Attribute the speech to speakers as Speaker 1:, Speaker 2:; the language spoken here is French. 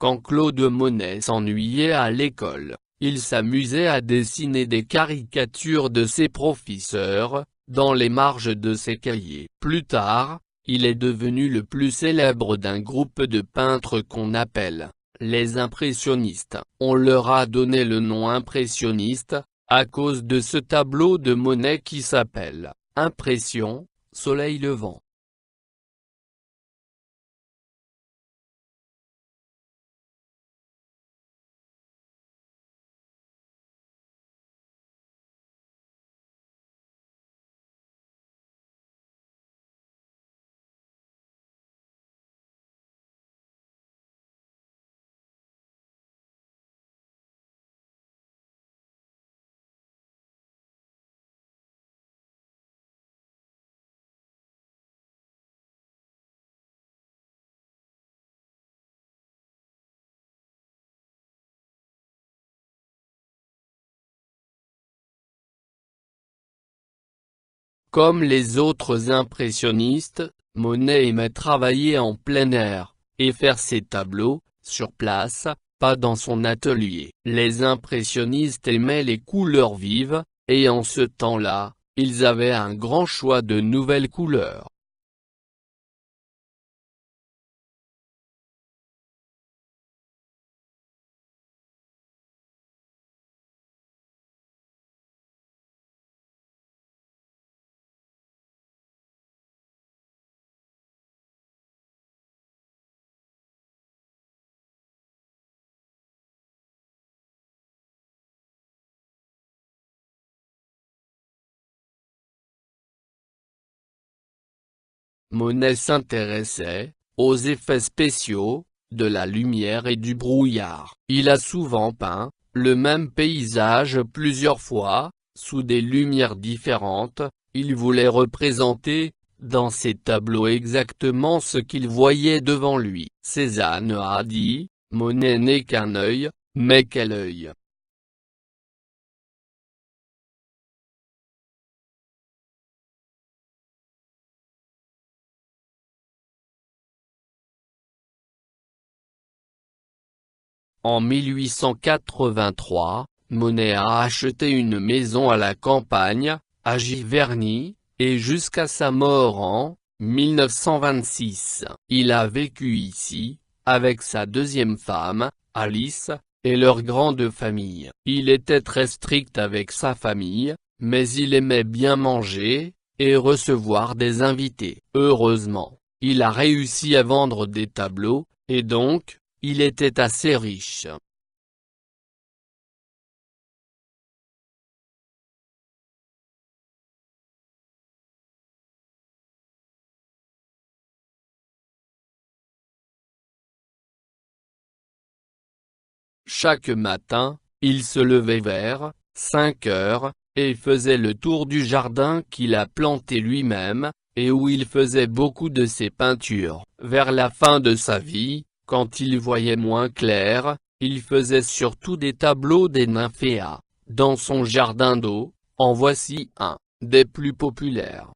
Speaker 1: Quand Claude Monet s'ennuyait à l'école, il s'amusait à dessiner des caricatures de ses professeurs, dans les marges de ses cahiers. Plus tard, il est devenu le plus célèbre d'un groupe de peintres qu'on appelle les impressionnistes. On leur a donné le nom impressionniste, à cause de ce tableau de Monet qui s'appelle « Impression, soleil levant ». Comme les autres impressionnistes, Monet aimait travailler en plein air, et faire ses tableaux, sur place, pas dans son atelier. Les impressionnistes aimaient les couleurs vives, et en ce temps-là, ils avaient un grand choix de nouvelles couleurs. Monet s'intéressait aux effets spéciaux, de la lumière et du brouillard. Il a souvent peint le même paysage plusieurs fois, sous des lumières différentes. Il voulait représenter, dans ses tableaux exactement ce qu'il voyait devant lui. Cézanne a dit, Monet n'est qu'un œil, mais quel œil! En 1883, Monet a acheté une maison à la campagne, à Giverny, et jusqu'à sa mort en 1926, il a vécu ici, avec sa deuxième femme, Alice, et leur grande famille. Il était très strict avec sa famille, mais il aimait bien manger, et recevoir des invités. Heureusement, il a réussi à vendre des tableaux, et donc, il était assez riche. Chaque matin, il se levait vers 5 heures, et faisait le tour du jardin qu'il a planté lui-même, et où il faisait beaucoup de ses peintures. Vers la fin de sa vie, quand il voyait moins clair, il faisait surtout des tableaux des nymphéas, dans son jardin d'eau. En voici un des plus populaires.